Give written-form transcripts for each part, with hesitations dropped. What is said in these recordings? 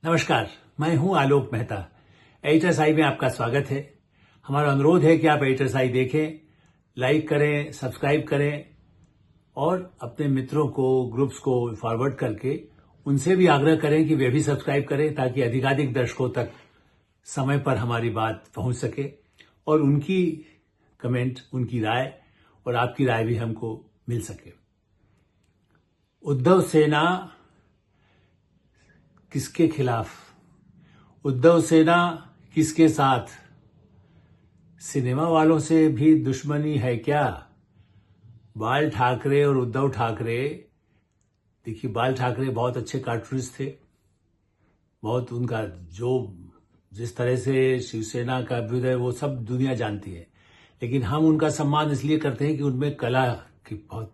नमस्कार, मैं हूं आलोक मेहता। एडिटर्स आई में आपका स्वागत है। हमारा अनुरोध है कि आप एडिटर्स आई देखें, लाइक करें, सब्सक्राइब करें और अपने मित्रों को, ग्रुप्स को फॉरवर्ड करके उनसे भी आग्रह करें कि वे भी सब्सक्राइब करें ताकि अधिकाधिक दर्शकों तक समय पर हमारी बात पहुंच सके और उनकी कमेंट, उनकी राय और आपकी राय भी हमको मिल सके। उद्धव सेना किसके खिलाफ? उद्धव सेना किसके साथ? सिनेमा वालों से भी दुश्मनी है क्या? बाल ठाकरे और उद्धव ठाकरे, देखिए बाल ठाकरे बहुत अच्छे कार्टूनिस्ट थे। बहुत उनका जिस तरह से शिवसेना का अभ्युदय वो सब दुनिया जानती है, लेकिन हम उनका सम्मान इसलिए करते हैं कि उनमें कला की बहुत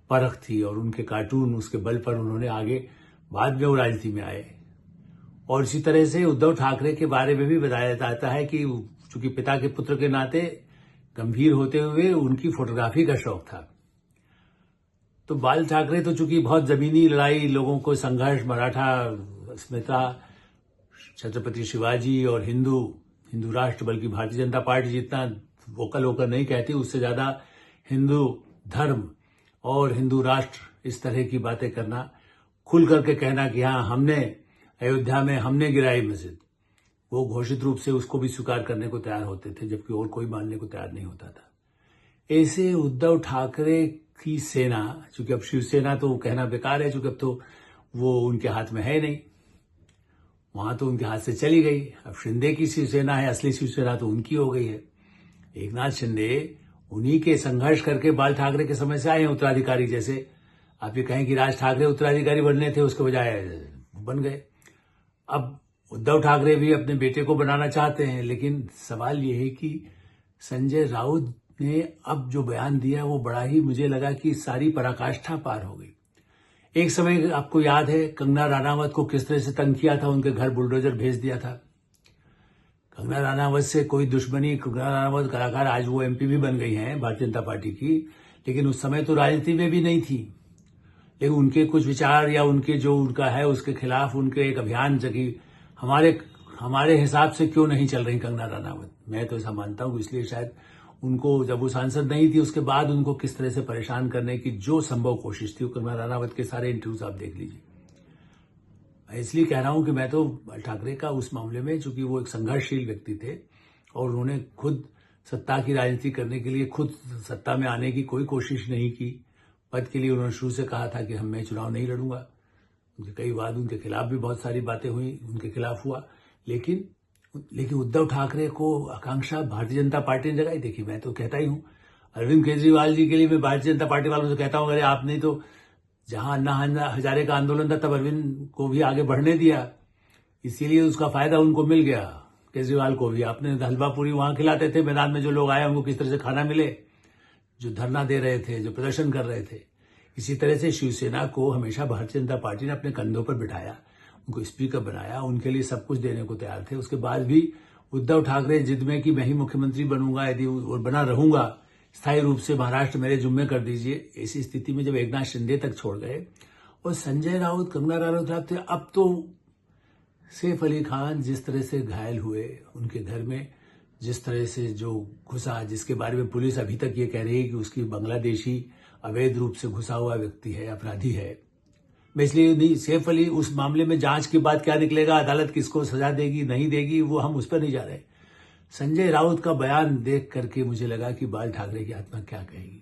परख थी और उनके कार्टून, उसके बल पर उन्होंने आगे बाद में वो राजनीति में आए। और इसी तरह से उद्धव ठाकरे के बारे में भी बताया जाता है कि चूंकि पिता के पुत्र के नाते गंभीर होते हुए उनकी फोटोग्राफी का शौक था। तो बाल ठाकरे तो चूंकि बहुत जमीनी लड़ाई, लोगों को संघर्ष, मराठा अस्मिता, छत्रपति शिवाजी और हिंदू राष्ट्र, बल्कि भारतीय जनता पार्टी जितना वोकल होकर नहीं कहती, उससे ज्यादा हिंदू धर्म और हिंदू राष्ट्र, इस तरह की बातें करना, खुल करके कहना कि हाँ हमने अयोध्या में हमने गिराई मस्जिद, वो घोषित रूप से उसको भी स्वीकार करने को तैयार होते थे, जबकि और कोई मानने को तैयार नहीं होता था। ऐसे उद्धव ठाकरे की सेना, चूंकि अब शिवसेना तो कहना बेकार है, चूंकि अब तो वो उनके हाथ में है नहीं, वहां तो उनके हाथ से चली गई। अब शिंदे की शिवसेना है, असली शिवसेना तो उनकी हो गई है। एकनाथ शिंदे उन्हीं के संघर्ष करके बाल ठाकरे के समय से आए हैं उत्तराधिकारी। जैसे आप ये कहें कि राज ठाकरे उत्तराधिकारी बनने थे, उसके बजाय बन गए। अब उद्धव ठाकरे भी अपने बेटे को बनाना चाहते हैं, लेकिन सवाल यह है कि संजय राउत ने अब जो बयान दिया वो बड़ा ही, मुझे लगा कि सारी पराकाष्ठा पार हो गई। एक समय आपको याद है कंगना राणावत को किस तरह से तंग किया था, उनके घर बुलडोजर भेज दिया था। कंगना राणावत से कोई दुश्मनी, कंगना राणावत कलाकार, आज वो एमपी भी बन गई हैं भारतीय जनता पार्टी की, लेकिन उस समय तो राजनीति में भी नहीं थी। लेकिन उनके कुछ विचार या उनके जो उनका है उसके खिलाफ उनके एक अभियान जगी। हमारे हिसाब से क्यों नहीं चल रही कंगना राणावत, मैं तो ऐसा मानता हूं। इसलिए शायद उनको, जब वो सांसद नहीं थी उसके बाद उनको किस तरह से परेशान करने की जो संभव कोशिश थी, कंगना राणावत के सारे इंटरव्यूज आप देख लीजिए। मैं इसलिए कह रहा हूं कि मैं तो ठाकरे का उस मामले में, चूंकि वो एक संघर्षशील व्यक्ति थे और उन्होंने खुद सत्ता की राजनीति करने के लिए, खुद सत्ता में आने की कोई कोशिश नहीं की। पद के लिए उन्होंने शुरू से कहा था कि मैं चुनाव नहीं लड़ूंगा। उनके कई बार उनके खिलाफ भी बहुत सारी बातें हुई, उनके खिलाफ हुआ, लेकिन उद्धव ठाकरे को आकांक्षा भारतीय जनता पार्टी ने जगाई। देखिए मैं तो कहता ही हूं, अरविंद केजरीवाल जी के लिए मैं भारतीय जनता पार्टी वालों से कहता हूं, अरे आपने तो जहां अन्ना हजारे का आंदोलन था तब अरविंद को भी आगे बढ़ने दिया, इसीलिए उसका फायदा उनको मिल गया। केजरीवाल को भी आपने हलवा पूरी वहां खिलाते थे, मैदान में जो लोग आए उनको किस तरह से खाना मिले, जो धरना दे रहे थे, जो प्रदर्शन कर रहे थे। इसी तरह से शिवसेना को हमेशा भारतीय जनता पार्टी ने अपने कंधों पर बिठाया, उनको स्पीकर बनाया, उनके लिए सब कुछ देने को तैयार थे। उसके बाद भी उद्धव ठाकरे जिद में कि मैं ही मुख्यमंत्री बनूंगा, यदि और बना रहूंगा, स्थायी रूप से महाराष्ट्र मेरे जुम्मे कर दीजिए। ऐसी स्थिति में जब एकनाथ शिंदे तक छोड़ गए और संजय राउत, कंगना राणावत थे, अब तो सैफ अली खान जिस तरह से घायल हुए, उनके घर में जिस तरह से जो घुसा, जिसके बारे में पुलिस अभी तक ये कह रही है कि उसकी बांग्लादेशी अवैध रूप से घुसा हुआ व्यक्ति है, अपराधी है। मैं इसलिए नहीं, सैफ अली उस मामले में जांच के बाद क्या निकलेगा, अदालत किसको सजा देगी नहीं देगी, वो हम उस पर नहीं जा रहे। संजय राउत का बयान देख करके मुझे लगा कि बाल ठाकरे की आत्मा क्या कहेगी,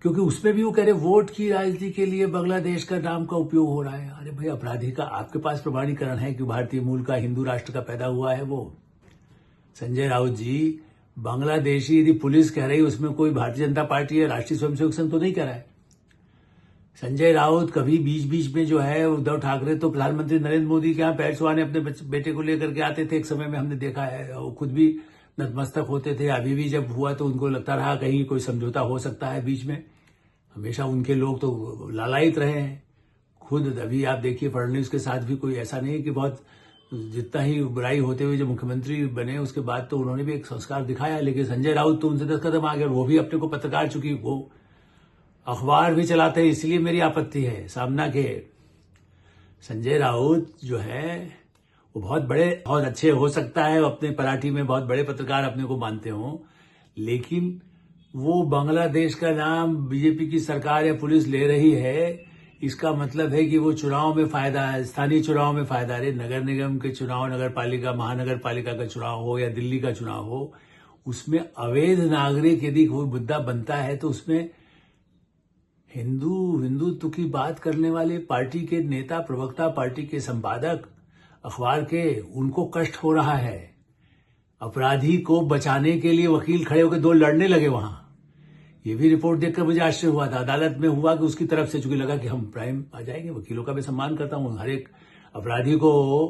क्योंकि उसमें भी वो कह रहे वोट की राजनीति के लिए बांग्लादेश का नाम का उपयोग हो रहा है। अरे भाई, अपराधी का आपके पास प्रमाणीकरण है कि भारतीय मूल का, हिंदू राष्ट्र का पैदा हुआ है वो संजय राउत जी। बांग्लादेशी यदि पुलिस कह रही उसमें कोई भारतीय जनता पार्टी या राष्ट्रीय स्वयंसेवक संघ तो नहीं कह रहा है। संजय राउत कभी बीच बीच में जो है, उद्धव ठाकरे तो प्रधानमंत्री नरेंद्र मोदी के यहाँ पैर छुआने अपने बेटे को लेकर के आते थे, एक समय में हमने देखा है, वो खुद भी नतमस्तक होते थे। अभी भी जब हुआ तो उनको लगता रहा कहीं कोई समझौता हो सकता है बीच में। हमेशा उनके लोग तो लालायित रहे हैं। खुद अभी आप देखिए फडणवीस के साथ भी कोई ऐसा नहीं कि बहुत, जितना ही बुराई होते हुए जब मुख्यमंत्री बने उसके बाद तो उन्होंने भी एक संस्कार दिखाया, लेकिन संजय राउत तो उनसे 10 कदम आगे, वो भी अपने को पत्रकार, चूंकि वो अखबार भी चलाते हैं, इसलिए मेरी आपत्ति है सामना के संजय राउत जो है वो बहुत अच्छे हो सकता है, अपने पराठी में बहुत बड़े पत्रकार अपने को मानते हो, लेकिन वो बांग्लादेश का नाम बीजेपी की सरकार या पुलिस ले रही है, इसका मतलब है कि वो चुनाव में फायदा है, स्थानीय चुनाव में फायदा है। नगर निगम के चुनाव, नगर पालिका, महानगर पालिका का चुनाव हो या दिल्ली का चुनाव हो, उसमें अवैध नागरिक यदि कोई मुद्दा बनता है तो उसमें हिंदुत्व की बात करने वाले पार्टी के नेता, प्रवक्ता, पार्टी के संपादक, अखबार के, उनको कष्ट हो रहा है। अपराधी को बचाने के लिए वकील खड़े होकर दो लड़ने लगे वहां। ये भी रिपोर्ट देखकर मुझे आश्चर्य हुआ था। अदालत में हुआ कि उसकी तरफ से, चूंकि लगा कि हम प्राइम आ जाएंगे, वकीलों का भी सम्मान करता हूं, हर एक अपराधी को,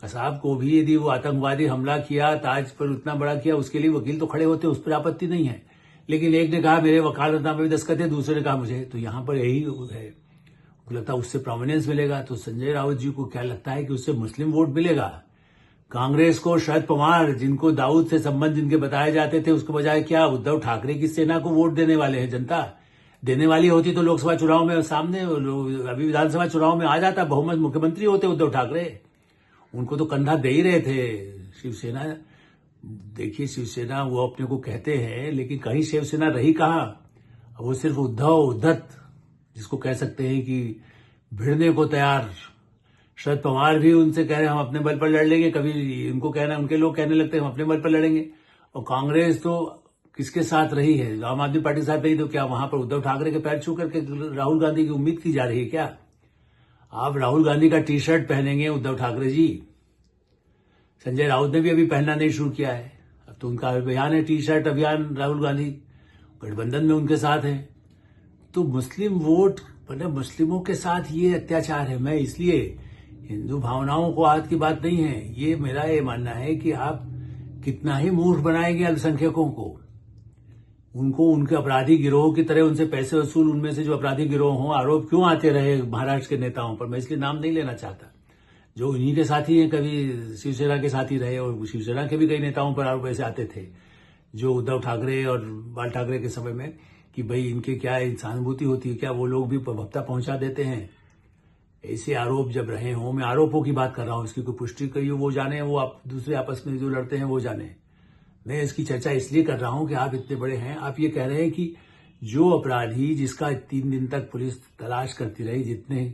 कसाब को भी यदि वो आतंकवादी हमला किया, ताज पर उतना बड़ा किया, उसके लिए वकील तो खड़े होते, उस पर आपत्ति नहीं है। लेकिन एक ने कहा मेरे वकालतनामे में दस्तखत है, दूसरे ने कहा मुझे, तो यहां पर यही है। लगता है उससे प्रोमिनेंस मिलेगा। तो संजय राउत जी को क्या लगता है कि उससे मुस्लिम वोट मिलेगा? कांग्रेस को शरद पवार, जिनको दाऊद से संबंध जिनके बताए जाते थे, उसके बजाय क्या उद्धव ठाकरे की सेना को वोट देने वाले हैं? जनता देने वाली होती तो लोकसभा चुनाव में सामने, अभी विधानसभा चुनाव में आ जाता, बहुमत मुख्यमंत्री होते उद्धव ठाकरे। उनको तो कंधा दे ही रहे थे। शिवसेना, देखिए शिवसेना वो अपने को कहते हैं, लेकिन कहीं शिवसेना रही कहां? वो सिर्फ उद्धत, जिसको कह सकते हैं कि भिड़ने को तैयार। शरद पवार भी उनसे कह रहे हैं हम अपने बल पर लड़ लेंगे, कभी उनको कहना, उनके लोग कहने लगते हैं हम अपने बल पर लड़ेंगे। और कांग्रेस तो किसके साथ रही है? आम आदमी पार्टी के साथ रही, तो क्या वहां पर उद्धव ठाकरे के पैर छू करके राहुल गांधी की उम्मीद की जा रही है क्या? आप राहुल गांधी का टी शर्ट पहनेंगे उद्धव ठाकरे जी? संजय राउत ने भी अभी पहनना नहीं शुरू किया है। अब तो उनका अभियान है, टी शर्ट अभियान, राहुल गांधी गठबंधन में उनके साथ है। तो मुस्लिम वोट, मतलब मुस्लिमों के साथ ये अत्याचार है। मैं इसलिए, हिंदू भावनाओं को आज की बात नहीं है, ये मेरा ये मानना है कि आप कितना ही मूर्ख बनाएंगे अल्पसंख्यकों को, उनको उनके अपराधी गिरोह की तरह उनसे पैसे वसूल, उनमें से जो अपराधी गिरोह हों, आरोप क्यों आते रहे महाराष्ट्र के नेताओं पर? मैं इसलिए नाम नहीं लेना चाहता, जो उन्हीं के साथी हैं, कभी शिवसेना के साथी रहे, और शिवसेना के भी कई नेताओं पर आरोप ऐसे आते थे, जो उद्धव ठाकरे और बाल ठाकरे के समय में, कि भाई इनके क्या सहानुभूति होती है क्या, वो लोग भी भत्ता पहुंचा देते हैं। ऐसे आरोप जब रहे हों, मैं आरोपों की बात कर रहा हूं, इसकी कोई पुष्टि करिए वो जाने, वो आप दूसरे आपस में जो लड़ते हैं वो जाने। मैं इसकी चर्चा इसलिए कर रहा हूं कि आप इतने बड़े हैं, आप ये कह रहे हैं कि जो अपराधी, जिसका 3 दिन तक पुलिस तलाश करती रही, जितने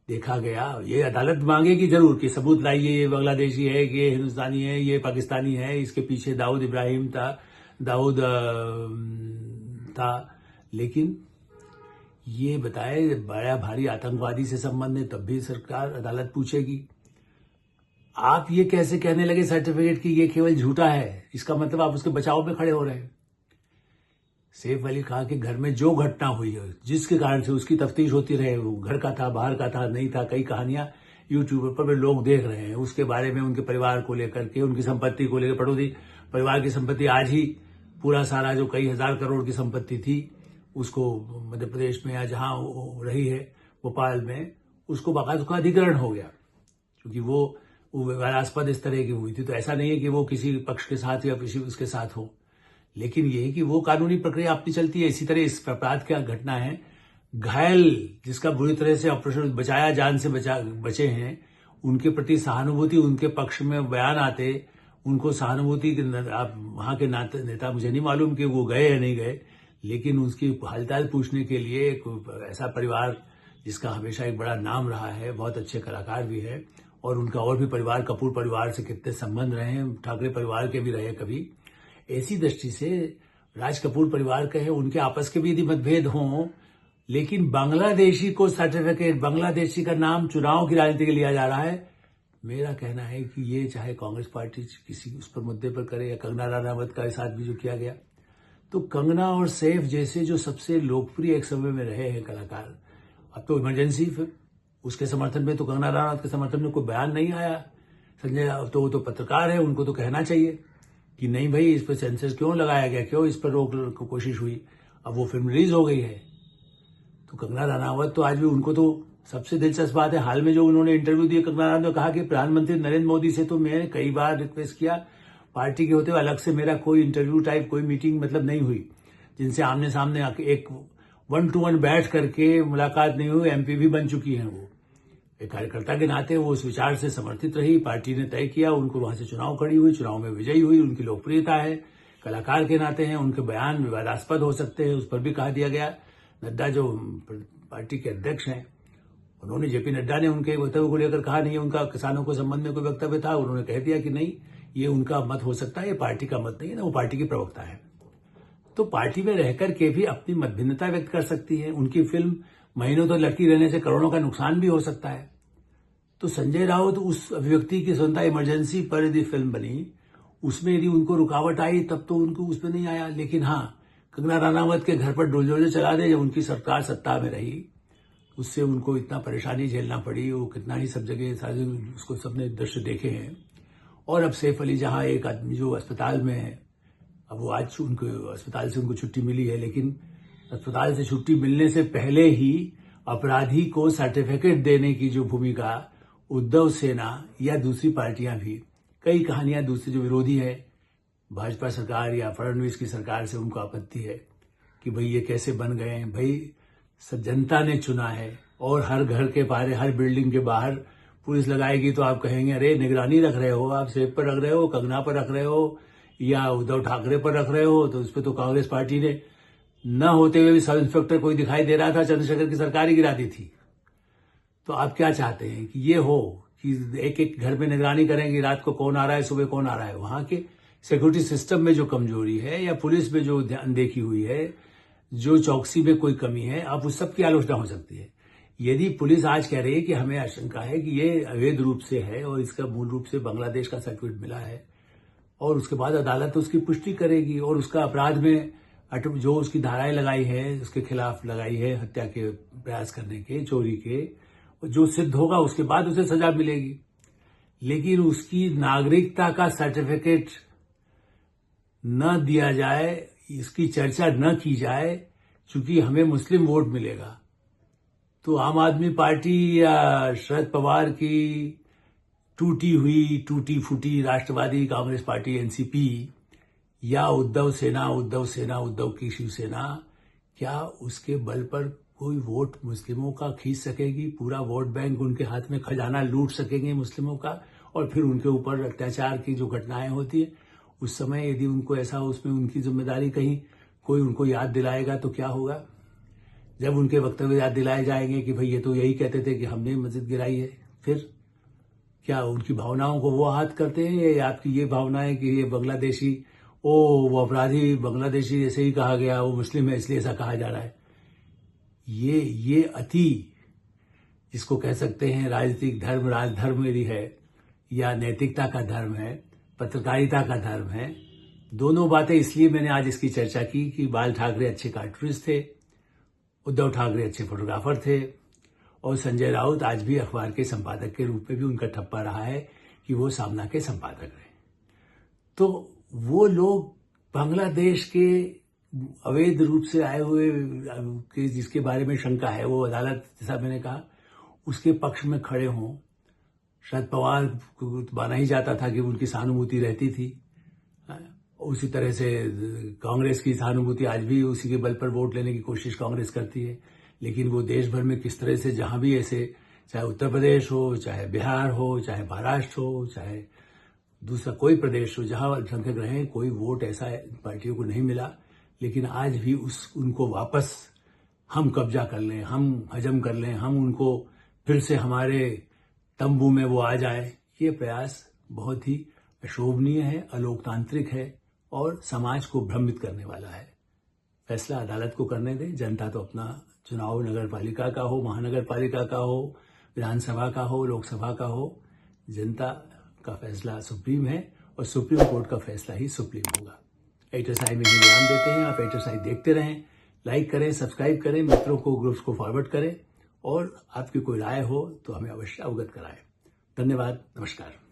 देखा गया, ये अदालत मांगेगी जरूर कि सबूत लाइए, ये बांग्लादेशी है, ये हिंदुस्तानी है, ये पाकिस्तानी है, इसके पीछे दाऊद इब्राहिम था, दाऊद था। लेकिन ये बताए बड़ा भारी आतंकवादी से संबंध है, तब भी सरकार अदालत पूछेगी। आप ये कैसे कहने लगे सर्टिफिकेट की ये केवल झूठा है? इसका मतलब आप उसके बचाव में खड़े हो रहे हैं। सैफ अली खां के घर में जो घटना हुई है, जिसके कारण से उसकी तफ्तीश होती रहे, वो घर का था, बाहर का था, नहीं था, कई कहानियां यूट्यूब पर लोग देख रहे हैं। उसके बारे में, उनके परिवार को लेकर के, उनकी संपत्ति को लेकर, पड़ोसी परिवार की संपत्ति, आज ही पूरा सारा जो कई हजार करोड़ की संपत्ति थी, उसको मध्य प्रदेश में या जहां रही है भोपाल में, उसको बाकायदा उसका अधिग्रहण हो गया, क्योंकि वो विवादास्पद इस तरह की हुई थी। तो ऐसा नहीं है कि वो किसी पक्ष के साथ या किसी उसके साथ हो, लेकिन ये है कि वो कानूनी प्रक्रिया अपनी चलती है। इसी तरह इस अपराध क्या घटना है, घायल जिसका बुरी तरह से ऑपरेशन बचाया, जान से बचे हैं, उनके प्रति सहानुभूति, उनके पक्ष में बयान आते, उनको सहानुभूति, आप वहां के नेता, मुझे नहीं मालूम कि वो गए या नहीं गए, लेकिन उसकी हालचाल पूछने के लिए एक ऐसा परिवार जिसका हमेशा एक बड़ा नाम रहा है, बहुत अच्छे कलाकार भी है, और उनका और भी परिवार, कपूर परिवार से कितने संबंध रहे हैं, ठाकरे परिवार के भी रहे कभी। ऐसी दृष्टि से राज कपूर परिवार के हैं, उनके आपस के भी यदि मतभेद हों, लेकिन बांग्लादेशी को सर्टिफिकेट, बांग्लादेशी का नाम चुनाव की राजनीति के लिया जा रहा है। मेरा कहना है कि ये चाहे कांग्रेस पार्टी किसी उस पर मुद्दे पर करे, या कंगना रनावत का साथ भी जो किया गया, तो कंगना और सैफ जैसे जो सबसे लोकप्रिय एक समय में रहे हैं कलाकार, अब तो इमरजेंसी, फिर उसके समर्थन में, तो कंगना रनावत के समर्थन में कोई बयान नहीं आया। संजय तो वो तो पत्रकार है, उनको तो कहना चाहिए कि नहीं भाई, इस पर सेंसर क्यों लगाया गया, क्यों इस पर रोक की कोशिश हुई। अब वो फिल्म रिलीज हो गई है, तो कंगना रनावत तो आज भी, उनको तो सबसे दिलचस्प बात है, हाल में जो उन्होंने इंटरव्यू दिया, कंगना रनावत ने कहा कि प्रधानमंत्री नरेंद्र मोदी से तो मैं कई बार रिक्वेस्ट किया, पार्टी के होते हुए अलग से मेरा कोई इंटरव्यू टाइप कोई मीटिंग मतलब नहीं हुई, जिनसे आमने सामने एक 1-to-1 बैठ करके मुलाकात नहीं हुई। एमपी भी बन चुकी हैं वो, एक कार्यकर्ता के नाते वो उस विचार से समर्थित रही, पार्टी ने तय किया, उनको वहां से चुनाव खड़ी हुई, चुनाव में विजयी हुई, उनकी लोकप्रियता है, कलाकार के नाते हैं, उनके बयान विवादास्पद हो सकते हैं, उस पर भी कहा दिया गया। नड्डा जो पार्टी के अध्यक्ष हैं, उन्होंने जेपी नड्डा ने उनके वक्तव्य को लेकर कहा नहीं, उनका किसानों के संबंध में कोई वक्तव्य था, उन्होंने कह दिया कि नहीं, ये उनका मत हो सकता है, ये पार्टी का मत नहीं है ना, वो पार्टी की प्रवक्ता है। तो पार्टी में रहकर के भी अपनी मतभिन्नता व्यक्त कर सकती है। उनकी फिल्म महीनों तक लटकी रहने से करोड़ों का नुकसान भी हो सकता है। तो संजय राउत उस अभिव्यक्ति की स्वतंत्रता इमरजेंसी पर यदि फिल्म बनी, उसमें यदि उनको रुकावट आई तब तो उनको उसमें नहीं आया। लेकिन हाँ, कंगना रनावत के घर पर डोलडोजे चला दे, जब उनकी सरकार सत्ता में रही, उससे उनको इतना परेशानी झेलना पड़ी। वो कितना ही सब जगह सारे उसको सबने दृश्य देखे हैं। और अब सैफ अली जहां एक आदमी जो अस्पताल में है, अब वो आज उनको अस्पताल से उनको छुट्टी मिली है, लेकिन अस्पताल से छुट्टी मिलने से पहले ही अपराधी को सर्टिफिकेट देने की जो भूमिका उद्धव सेना या दूसरी पार्टियां भी, कई कहानियां दूसरी जो विरोधी है भाजपा सरकार या फडणवीस की सरकार से, उनको आपत्ति है कि भाई ये कैसे बन गए हैं। भाई जनता ने चुना है, और हर घर के बाहर, हर बिल्डिंग के बाहर पुलिस लगाएगी तो आप कहेंगे अरे निगरानी रख रहे हो, आप सेब पर रख रहे हो, कंगना पर रख रहे हो, या उद्धव ठाकरे पर रख रहे हो। तो उस पर तो कांग्रेस पार्टी ने न होते हुए भी सब इंस्पेक्टर कोई दिखाई दे रहा था, चंद्रशेखर की सरकार ही गिरा दी थी। तो आप क्या चाहते हैं कि ये हो कि एक एक घर में निगरानी करेंगे, रात को कौन आ रहा है, सुबह कौन आ रहा है। वहां के सिक्योरिटी सिस्टम में जो कमजोरी है या पुलिस में जो अनदेखी हुई है, जो चौकसी में कोई कमी है, आप उस सब की आलोचना हो सकती है। यदि पुलिस आज कह रही है कि हमें आशंका है कि ये अवैध रूप से है और इसका मूल रूप से बांग्लादेश का सर्टिफिकेट मिला है, और उसके बाद अदालत उसकी पुष्टि करेगी और उसका अपराध में जो उसकी धाराएं लगाई है, उसके खिलाफ लगाई है, हत्या के प्रयास करने के, चोरी के, जो सिद्ध होगा उसके बाद उसे सजा मिलेगी। लेकिन उसकी नागरिकता का सर्टिफिकेट न दिया जाए, इसकी चर्चा न की जाए, क्योंकि हमें मुस्लिम वोट मिलेगा। तो आम आदमी पार्टी या शरद पवार की टूटी फूटी राष्ट्रवादी कांग्रेस पार्टी एनसीपी, या उद्धव की शिवसेना, क्या उसके बल पर कोई वोट मुस्लिमों का खींच सकेगी? पूरा वोट बैंक उनके हाथ में, खजाना लूट सकेंगे मुस्लिमों का, और फिर उनके ऊपर अत्याचार की जो घटनाएं होती है उस समय यदि उनको ऐसा, उसमें उनकी जिम्मेदारी कहीं कोई उनको याद दिलाएगा तो क्या होगा? जब उनके वक्तव्य याद दिलाए जाएंगे कि भाई ये तो यही कहते थे कि हमने मस्जिद गिराई है, फिर क्या उनकी भावनाओं को वो आहत करते हैं, या आपकी ये भावना है कि ये बांग्लादेशी, वो अपराधी बांग्लादेशी ऐसे ही कहा गया, वो मुस्लिम है इसलिए ऐसा कहा जा रहा है? ये अति, जिसको कह सकते हैं राजनीतिक धर्म, राजधर्म यदि है, या नैतिकता का धर्म है, पत्रकारिता का धर्म है, दोनों बातें इसलिए मैंने आज इसकी चर्चा की कि बाल ठाकरे अच्छे कार्टूनिस्ट थे, उद्धव ठाकरे अच्छे फोटोग्राफर थे, और संजय राउत आज भी अखबार के संपादक के रूप में भी उनका ठप्पा रहा है कि वो सामना के संपादक रहे। तो वो लोग बांग्लादेश के अवैध रूप से आए हुए के जिसके बारे में शंका है, वो अदालत, जैसा मैंने कहा, उसके पक्ष में खड़े हों। शरद पवार को माना ही जाता था कि उनकी सहानुभूति रहती थी, उसी तरह से कांग्रेस की सहानुभूति आज भी, उसी के बल पर वोट लेने की कोशिश कांग्रेस करती है। लेकिन वो देश भर में किस तरह से, जहां भी ऐसे, चाहे उत्तर प्रदेश हो, चाहे बिहार हो, चाहे महाराष्ट्र हो, चाहे दूसरा कोई प्रदेश हो, जहां अल्पसंख्यक रहे, कोई वोट ऐसा पार्टियों को नहीं मिला। लेकिन आज भी उनको वापस हम कब्जा कर लें, हम हजम कर लें, हम उनको फिर से हमारे तंबू में वो आ जाए, ये प्रयास बहुत ही अशोभनीय है, अलोकतांत्रिक है, और समाज को भ्रमित करने वाला है। फैसला अदालत को करने दें। जनता तो अपना चुनाव नगर पालिका का हो, महानगर पालिका का हो, विधानसभा का हो, लोकसभा का हो, जनता का फैसला सुप्रीम है, और सुप्रीम कोर्ट का फैसला ही सुप्रीम होगा। एडिटर्स आई में ही विराम देते हैं। आप एडिटर्स आई देखते रहें, लाइक करें, सब्सक्राइब करें, मित्रों को, ग्रुप्स को फॉरवर्ड करें, और आपकी कोई राय हो तो हमें अवश्य अवगत कराएं। धन्यवाद, नमस्कार।